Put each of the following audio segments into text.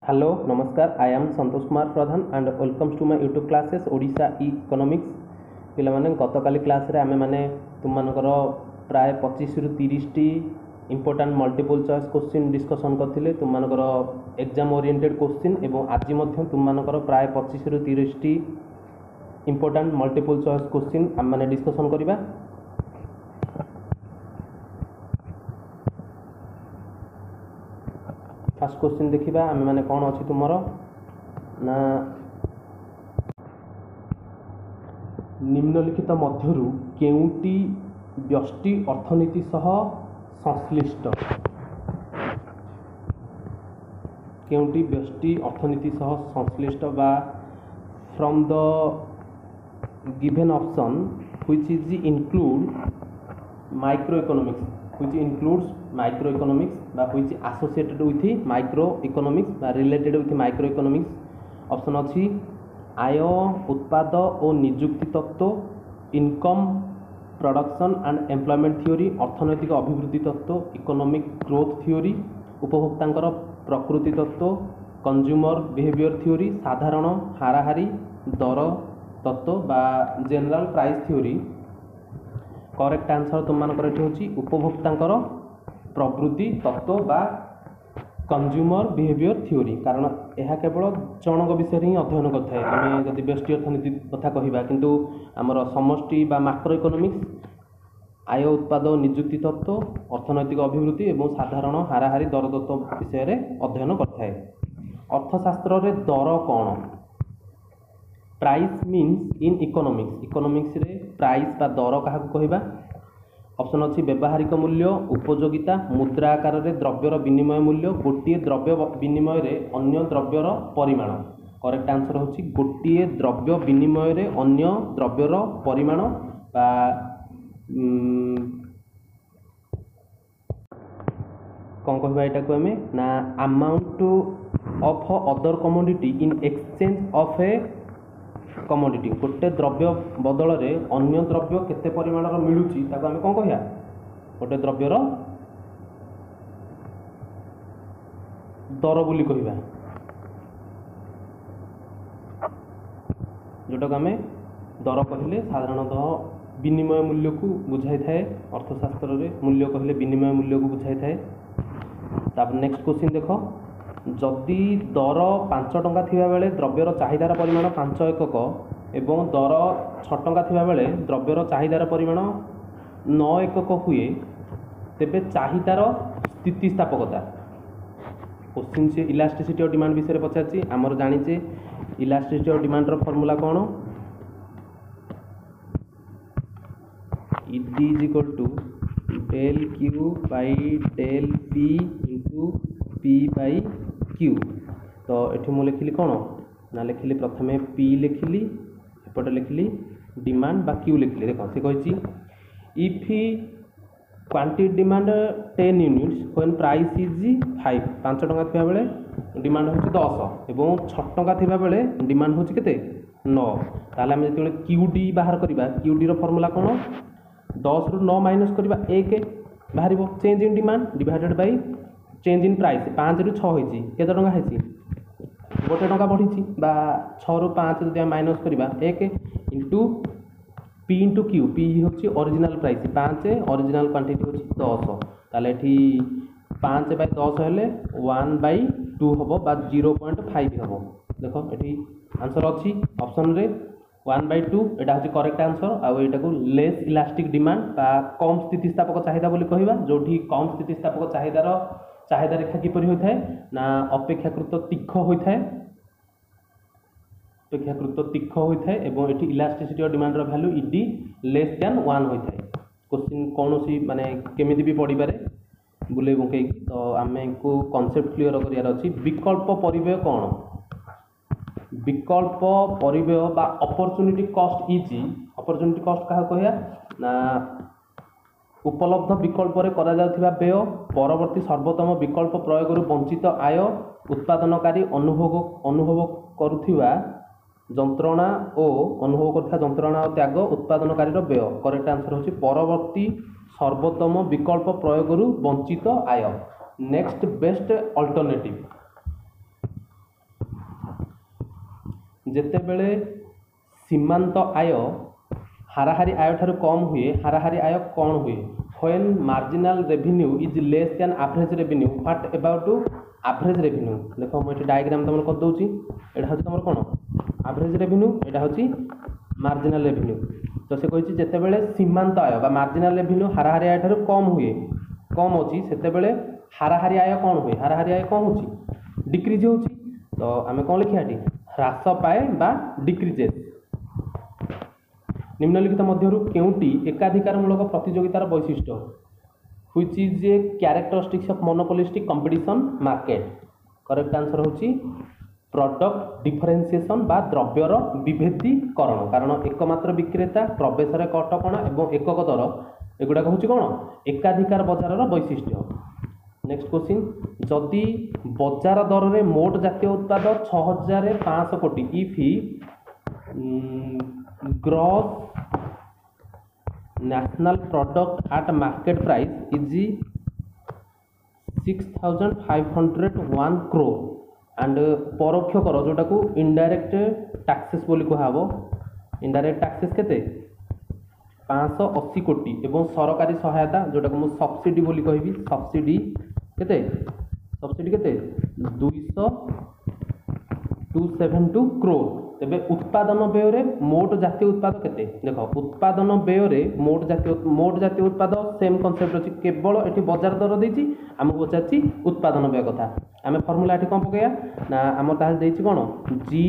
Hello नमस्कार I am Santosh Kumar Pradhan and welcomes to my YouTube classes Odisha economics पिला माने गतकाली class रे आमे माने तुम मानकर प्राय 25 रु 30 T important multiple choice question discussion करथिले तुम मानकर एग्जाम ओरिएंटेड क्वेश्चन एवं आज मध्य तुम मानकर प्राय 25 रु 30 T important multiple choice question आम माने डिस्कशन करिबा। फर्स्ट क्वेश्चन देखिबा आमे माने कोन अछि तुमरो ना निम्नलिखित मध्यरु केउटी व्यष्टि अर्थनीति सह संश्लिष्ट केउटी व्यष्टि अर्थनीति सह संश्लिष्ट बा from the given option which is include microeconomics which includes microeconomics বা which associated with microeconomics বা related with microeconomics ऑप्शन अछि आय उत्पाद और नियुक्ति तत्व income production and employment theory अर्थनैतिक अभिवृद्धि तत्व इकोनॉमिक ग्रोथ थ्योरी उपभोक्तांकर प्रकृति तत्व कंज्यूमर बिहेवियर थ्योरी साधारण हाराहारी दर तत्व बा general price theory. Correct answer तुम मानकर एठी होची उपभोक्तांकर प्रवृत्ति तत्व बा कंज्यूमर बिहेवियर थ्योरी कारण यह केवल जनक विषय ही अध्ययन करथाय आमे जदि व्यष्टि अर्थनीति कथा कहिबा किंतु हमर समष्टि बा मैक्रो इकोनॉमिक्स आय उत्पाद नियुक्ति तत्व अर्थनैतिक अभिवृद्धि एवं साधारण हाराहारी दर तत्व विषय रे अध्ययन करथाय। अर्थशास्त्र रे दर कोन प्राइस मीन्स इन इकोनॉमिक्स रे प्राइस बा दर क्या कहवा ऑप्शन अच्छी व्यावहारिक मूल्य उपयोगिता मुद्रा आकार रे द्रव्यर विनिमय मूल्य गोटे द्रव्य विनिमय रे अन्य द्रव्यर परिमाण। करेक्ट आंसर होची गोटे द्रव्य विनिमय रे अन्य द्रव्यर परिमाण बा कौन कहवा एटा को हमें ना amount of other commodity in exchange of A commodity गोटे द्रव्य बदल रे अन्य द्रव्य केते परिमाण मिलुची ताको आमे कोन कहया गोटे द्रव्यर दर बोली कहबा जोटा को आमे दर कहले साधारणतः विनिमय मूल्य को बुझाई थाए अर्थशास्त्र रे मूल्य कहले विनिमय मूल्य को बुझाई थाए। तापर नेक्स्ट क्वेश्चन देखो जदि दर 5 टंका थिबा बेले द्रव्यर चाहिदार परिमाण 5 एकक एवं दर 6 टंका थिबा बेले द्रव्यर चाहिदार परिमाण 9 एकक हुए तेबे चाहिदार स्थितिस्थापकता क्वेश्चन से इलास्टिसिटी और डिमांड विषय पचारछि आमर जानिचे इलास्टिसिटी और डिमांड रो फार्मूला कोन ED is equal to del Q by del P into P by Q. तो ये मुझे लिखिली कौन ना लिखिली प्रथमे पी लिखिली एपटे लिखिली डिमांड बा क्यू लिखिली देख से कही if quantity demand 10 units when price is 5 टंका थिबा बेले डिमांड होची 10 एवं 6 टंका थिबा बेले डिमांड होची केते 9 ताले हम जेते क्यूडी बाहर करबा क्यूडी रो फार्मूला कोन 10 रु 9 माइनस करबा 1 बाहरिबो change in demand divided by change in price 5 रु 6 होईची केते टंका हेची गोटे टंका बढ़ी बा 6 रु 5 जदि माइनस करबा 1 into P into Q P होची ओरिजिनल प्राइस 5 ओरिजिनल क्वांटिटी होची 10 ताले एठी 5 बाय 10 हेले 1 बाय 2 हबो बा 0.5 हबो देखो एठी आंसर अछि ऑप्शन रे 1 बाय 2 एटा होची करेक्ट आंसर आ एटा को लेस इलास्टिक डिमांड बा कम स्थितिस्थापक चाहिदा बोली कहबा जोठी कम स्थितिस्थापक चाहिदा रेखा किपरि होता है ना अपेक्षाकृत तीक्ष होता है एवं एटी इलास्टिसिटी और डिमांड रो वैल्यू इडी लेस देन 1 होता है। क्वेश्चन कौन सी माने केमिति भी पढ़ी पारे बुले बुके तो आमे को कांसेप्ट क्लियर करियार अछि। विकल्प परिव्यय कौन विकल्प परिव्यय बा opportunity cost is opportunity cost कहा कहया ना उपलब्ध विकल्प रे करा जाउथिबा व्यय परवर्ती सर्वोत्तम विकल्प प्रयोग वंचित आय उत्पादनकारी अनुभव करुथिबा जंत्रणा और अनुभव करथिबा जंत्रणा और त्याग उत्पादनकारी व्यय। करेक्ट आंसर होची परवर्ती सर्वोत्तम विकल्प प्रयोग वंचित आय नेक्स्ट बेस्ट अल्टरनेटिव ଯେତେବେଳେ ସୀମାନ୍ତ ଆୟ ହାରାହାରି ଆୟ ଠାରୁ କମ୍ ହୁଏ, ହାରାହାରି ଆୟ କ'ଣ ହୁଏ? when marginal revenue is less than average revenue, what about average revenue? ଦେଖ ମୁଁ ଏଠି ଡାଇଗ୍ରାମ ତମର କରି ଦଉଛି। ଏଟା ହଉଛି ତମର କ'ଣ average revenue, ଏଟା ହଉଛି marginal revenue। ତ ସେ କହିଛି ଯେତେବେଳେ ସୀମାନ୍ତ ଆୟ ବା marginal revenue ହାରାହାରି ଆୟ ଠାରୁ କମ୍ ହୁଏ, କମ୍ ଅଛି, ସେତେବେଳେ ହାରାହାରି ଆୟ କ'ଣ ହୁଏ? ହାରାହାରି ଆୟ କ'ଣ ହେଉଛି? ଡିକ୍ରିଜ ହେଉଛି। ତ ଆମେ କ'ଣ ଲେଖିବା ଏଠି? ହ୍ରାସ ପାଏ ବା ଡିକ୍ରିଜେସ୍। निम्नलिखित मध्यरु केउटी एकाधिकारमूलक प्रतियोगितार वैशिष्ट्य which is A characteristics of monopolistic competition market. Correct answer होची प्रोडक्ट डिफरेंशिएशन बा द्रव्यर विभेदीकरण, कारण एकमात्र विक्रेता प्रवेश रे कटकणा एवं एकक दर एगुडा होची कोन एकाधिकार बजारर वैशिष्ट्य। नेक्स्ट क्वेश्चन, जदि बजार दर रे मोट जातीय उत्पाद 6500 कोटी if gross national product at market price is 6501 crore and परोक्ष कर जोटा को इनडायरेक्ट टैक्सेस बोली कहब। इनडायरेक्ट टैक्सेस केते 580 कोटी एवं सरकारी सहायता जोटा को मु सब्सिडी बोली कहबी। सब्सिडी केते? सब्सिडी केते 272 करोड़। तेबे उत्पादन व्यय रे मोट जातीय उत्पाद केते? देखो उत्पादन व्यय रे मोट जातीय उत्पाद सेम कांसेप्ट अछि, केवल एठी बाजार दर देछि, हमहु पचाछि उत्पादन व्यय कथा। आमे फार्मूला एठी कोन पकेया ना हमर ताल देछि कोन G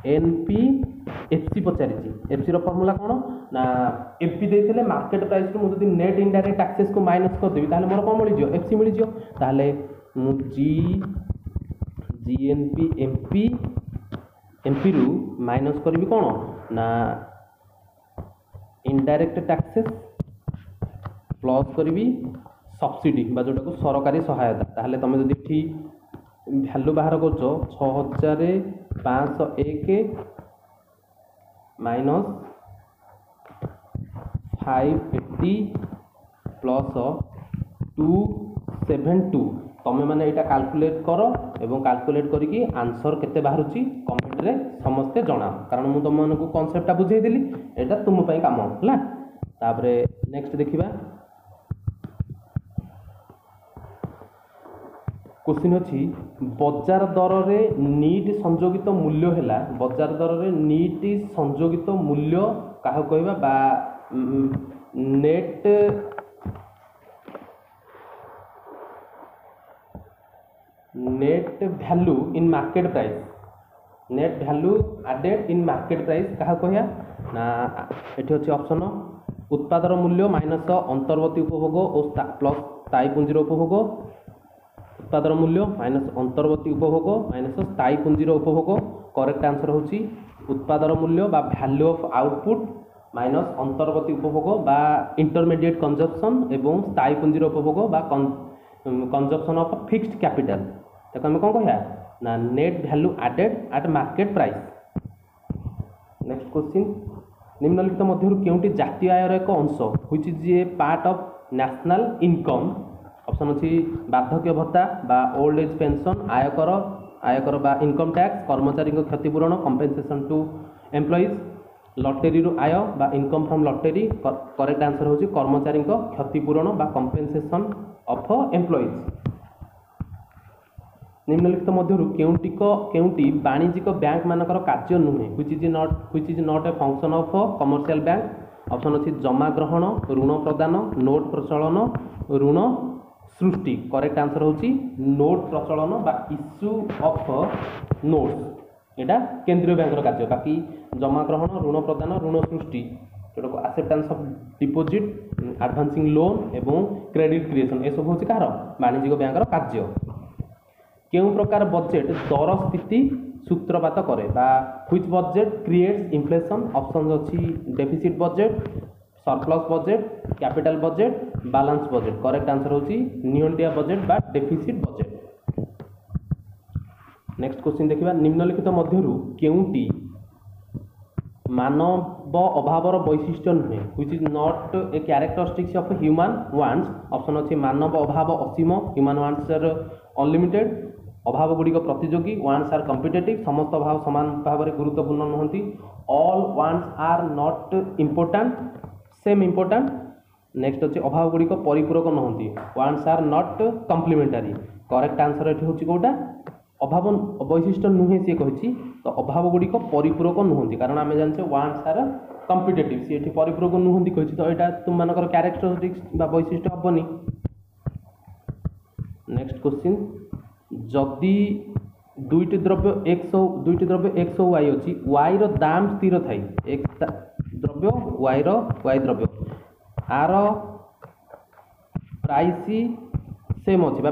N P F C पचारिछि। एफ सी रो फार्मूला कोन ना एफ पी देथिले मार्केट प्राइस रो मु जदि नेट इनडायरेक्ट टैक्सेस को माइनस कर देबी ताले मोर कोन मिलि जियो? एफ सी मिलि जियो। ताले मु जी एन पी एम पी रु माइनस करी कौन ना इनडायरेक्ट टैक्सेस प्लस करी सब्सिडी बा जोटा को सरकारी सहायता। ताहले तुम जदि ठीक भैल्यू बाहर कर 6501 माइनस 580 प्लस 272 तमें मैंने यहाँ कैलकुलेट कर एवं कैलकुलेट करके आंसर केते बाहरुची कमेंट रे समस्ते जणाओ, कारण मु तुम मानक कॉन्सेप्टटा बुझाई देली, एटा तुम पई काम हला। तापरे नेक्स्ट देखिबा क्वेश्चन अछि बाजार दर रे नीट संयोगित मूल्य हैला। बाजार दर रे नीट संयोगित मूल्य काहा कहबा बा net value in market price, net value added in market price कहा कहया ना एठी अछि ऑप्शन उत्पादर मूल्य माइनस अंतर्वर्ती उपभोग और प्लस स्थायी पुंजीर उपभोग। उत्पादर मूल्य माइनस अंतर्वर्ती उपभोग माइनस स्थायी पुंजीर उपभोग। करेक्ट आंसर होछि उत्पादर मूल्य बा वैल्यू ऑफ आउटपुट माइनस अंतर्वर्ती उपभोग बा इंटरमीडिएट कंजप्शन एवं स्थायी पुंजीर उपभोग बा कंजप्शन ऑफ फिक्स्ड कैपिटल। देखो आम कौन कह ना net value added at market price. Next question, निम्नलिखित मध्यरु केउटी जातीय आयर एक अंश which is a part of national income. Option अछि बार्धक्य भत्ता बा ओल्ड एज पेंशन, आयकर बा इनकम टैक्स, कर्मचारी क्षतिपूरण कंपेनसेशन टू एम्प्लॉइज, लॉटरी रो आय बा income from lottery. Correct answer होछि कर्मचारी क्षतिपूरण बा कंपेनसेशन ऑफ एम्प्लॉइज। निम्नलिखित मध्यरु केउटी वाणिज्यिक बैंक मानकर कार्य नुहे which is not a function of commercial bank. Option अछि जमा ग्रहण, ऋण प्रदान, नोट प्रचलन, ऋण सृष्टि। करेक्ट आंसर होछि नोट प्रचलन बा इश्यू ऑफ नोट्स। एटा केंद्रीय बैंक रो कार्य, बाकी जमा ग्रहण, ऋण प्रदान, ऋण सृष्टि जोटा को acceptance of deposit, advancing loan एवं क्रेडिट क्रिएशन ए सब होछि कार वाणिज्यिक बैंक रो कार्य। केउं प्रकार बजेट दर स्थिति सूत्रपात करे बा which budget creates inflation. Option अछि deficit budget, surplus budget, capital budget, balance budget. Correct answer होछि नियंत्रित बजेट बा डेफिसिट बजेट। नेक्स्ट क्वेश्चन देखिबा निम्नलिखित मध्यरु केउंटी मानव अभावर वैशिष्ट्य नुहे which is not a characteristics of human wants. Option अछि मानव अभाव असीम, ह्यूमन वांट्स आर अनलिमिटेड। अभाव गुड़िक प्रतियोगी, वांट्स आर कम्पिटेटिव, समस्त अभाव समान भाव में गुरुत्वपूर्ण नुहति, all wants are not important same important. Next अच्छे अभाव गुड़िक परिपूरक नुहति, wants are not complementary. Correct answer ये हूँ कौटा अभाव वैशिष्ट नुहे सी कही, तो अभाव गुड़िक परिपूरक नुहति कारण आम जाने वांट्स आर कम्पिटेटिव, सी परिपूरक नुहति कही, तो यहाँ तुम मानकर क्यारेक्टरिस्टिक्स वैशिष्ट हेनी। नेक्स्ट क्वेश्चन, जदि दुईटी द्रव्य एक्स और वाई अच्छी, वाई दाम स्थिर थाई, एक्स द्रव्य वाई द्रव्य, आर प्राइस सेम अच्छी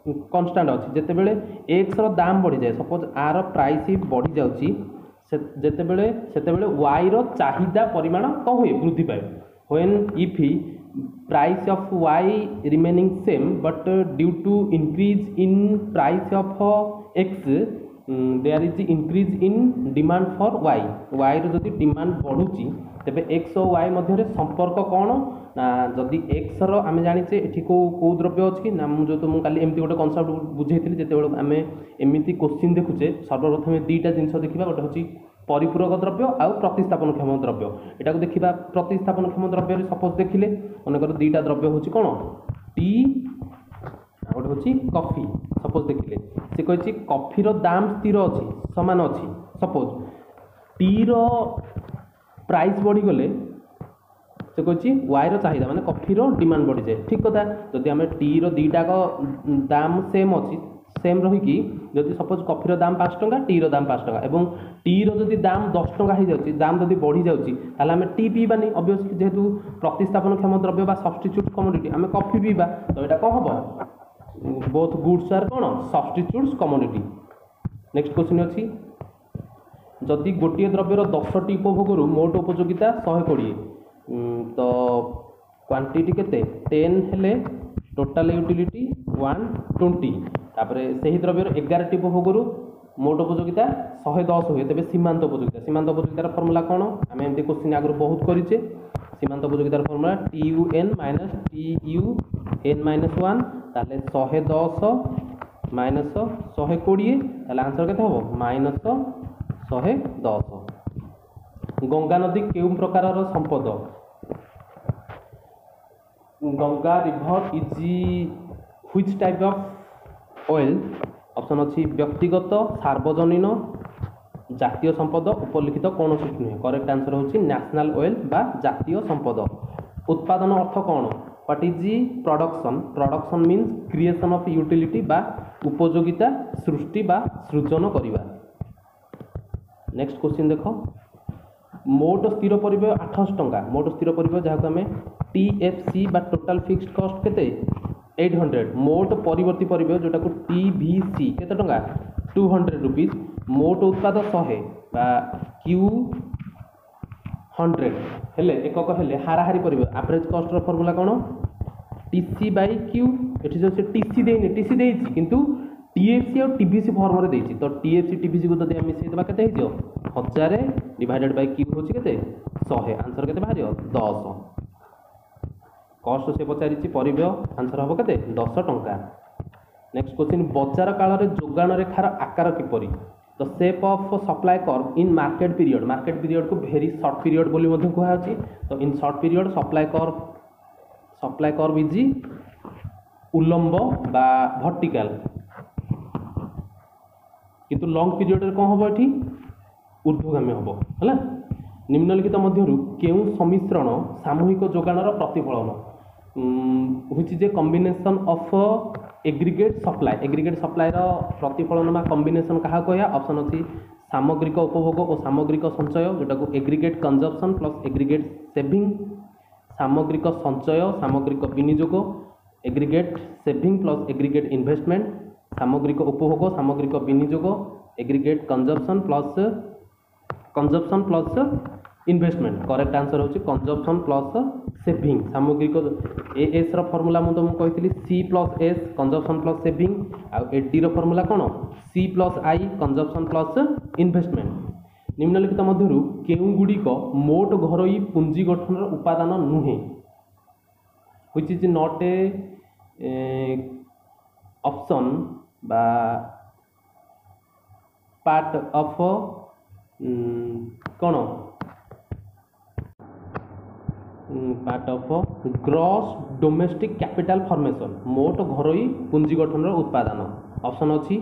कन्स्टाट अच्छी, जिते बेले एक्स दाम बढ़ी जाए, सपोज आर प्राइस बढ़ी जाऊँगी सेतेबेले वाई चाहिदा परिमाण कौन हुए वृद्धि पाए, when if price of y remaining same but due to increase in price of x there is increase in demand for y, y रो जदि डिमांड बढ़ुची तेबे x और y मध्य संपर्क कौन ना, जदि x रो आमे जानिचे एठी को द्रव्य अछि ना, मु जो तुम काली एमती गोटे कॉन्सेप्ट बुझेइथिली, जेते बेले आमे एमिति क्वेश्चन देखुचे सर्वप्रथम दुईटा जिनस देखिबा, गोटे होची परिपूरक द्रव्य आउ प्रतिस्थापन क्षम द्रव्य। एटा को देखिबा प्रतिस्थापन क्षम द्रव्य सपोज देखिले अनेकर दुईटा द्रव्य होची कोन टी गोटे होची कॉफी, सपोज देखिले से कहिछि कॉफी रो दाम स्थिर अछि समान अछि, सपोज टी रो प्राइस बढ़ी गले से कहिछि वाई रो चाहिदा माने कॉफी रो डिमांड बढ़ी जाए, ठीक कथा। जदि आमे टी रो दुईटा को दाम सेम अछि, सेम रही जदि सपोज कॉफी दाम 5 टंका, टी दाम 5 टंका एवं टी जदि दाम 10 टंका हो जाउछि, दाम जदि बढ़ी जाउछि ताले आमे टी पीबानी, ऑब्वियसली जेहेतु प्रतिस्थापन क्षम द्रव्य बा सब्स्टिट्यूट कमोडिटी आमे कॉफी पीबा, तो एटा कोन हबो बोथ गुड्स आर कोन सब्स्टिट्यूट्स कमोडिटी। नेक्स्ट क्वेश्चन अछि, जदि गोटे द्रव्यर 10टी उपभोग मोट उपयोगिता 120, तो क्वांटिटी केते 10 हेले टोटल यूटिलिटी 120, तापर सही द्रव्यर 11टी उपभोग मोट उपयोगिता 110 हुए, तेज सीमांत उपयोगितार फर्मुला कौन आम एमती क्वेश्चन आगु बहुत करें। सीमांत उपयोगितार फर्मुला TUN माइनस TUN-1 ताले 110 माइनस 120 ताले आंसर केते हम माइनस 110। गंगा नदी केउ प्रकार संपद, Ganga river is which type of oil, option अच्छी व्यक्तिगत सार्वजनीन जातीय संपद उपलिखित कौन सी नुहे, करेक्ट आंसर होची नेशनल ऑयल बा जातीय संपद। उत्पादन अर्थ कौन, what is production, production means creation of utility बा उपयोगिता सृष्टि बा सृजन करिवा। नेक्स्ट क्वेश्चन देखो, मोट स्थिर परिव्यय 800 टंका, मोट स्थिर परिव्यय जहाँ आम TFC बा टोटाल फिक्स्ड कॉस्ट केते 800, मोट परिवर्ती परिव्यय जोटा को TVC केते टंका 200 रुपीस, मोट उत्पाद 100 बा Q100 हेले एकक हेले हाराहारी परिव्यय एवरेज कॉस्ट रो फॉर्मूला कोन TC बाय Q, एठी जो से TC देनी TC देछि किंतु TFC और TVC फॉर्म रे देछि, तो TFC TVC को जदि हम मिसै देबा केते हिजो 1000 डिवाइडेड बाय Q होछि केते 100, आंसर केते बाहरियो 10। कॉस्ट से पचारि परिव्यय आंसर हम केते 10 टंका। नेक्स्ट क्वेश्चन, बजार काल रे जोगाण रेखार आकार किपरि, the shape of supply curve in market period को वेरी शॉर्ट पीरियड बोली मध्य कहा अछि, तो in short period supply curve is उलंब बा वर्टिकल, किंतु लॉन्ग पीरियड रे कोन होबो एठी ऊर्ध्वगामी होबो हला। निम्नलिखित मध्यरु केउ समिश्रण सामूहिक जोगाणर प्रतिफलन, which is a combination of aggregate supply रो प्रतिफलन मा कॉम्बिनेशन कहा कहया, ऑप्शन अछि सामग्रिक उपभोग और सामग्रिक संचय जोटा को aggregate consumption plus aggregate saving, सामग्रिक संचय सामग्रिक विनियोग, aggregate saving plus aggregate investment, सामग्रिक उपभोग सामग्रिक विनियोग, aggregate consumption plus investment. Correct answer होची कंजप्शन प्लस सेविंग। सामग्रिक एस रो फॉर्मूला मु तुमको कहितली C plus S consumption plus saving, आ D रो फॉर्मूला कोन C plus I consumption plus investment. निम्नलिखित मध्यरु केउ गुडीक मोट घरोई पुंजी गठन उपादान नुहे, which is not A option बा पार्ट ऑफ कौन part of gross domestic capital formation मोट घरोई पुंजी गठन उत्पादन ऑप्शन अच्छी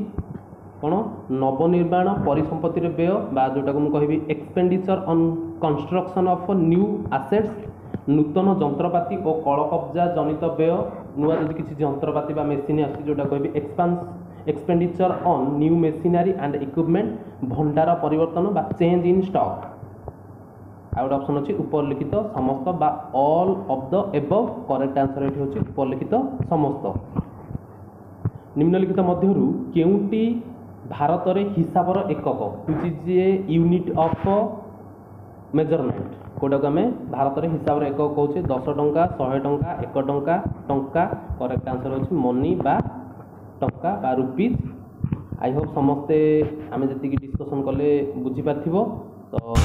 कौन नवनिर्माण परिसंपत्ति व्यय बा जोटा को मुझे expenditure on construction of new assets नूतन जंत्रपाति और कल कब्जा जनित व्यय नुआ जदि किसी जंत्रपाति बा मेसीन आसी जोटा कहि expenditure on new machinery and equipment भंडार परिवर्तन बा change in stock out option अच्छी उपरलिखित समस्त बा all of the above correct answer एठी होची उपरलिखित समस्त निम्नलिखित मध्यरु केउंटी भारत रे हिसाबर एकक which is a unit of measurement कोडा को आमे भारत रे हिसाबर एकक कहउचे 10 टंका 100 टंका 1 टंका टंका करेक्ट आंसर होची मनी बा टंका बा रुपीज आई होप समस्ते आमे जति की डिस्कशन कले बुझी पाथिबो तो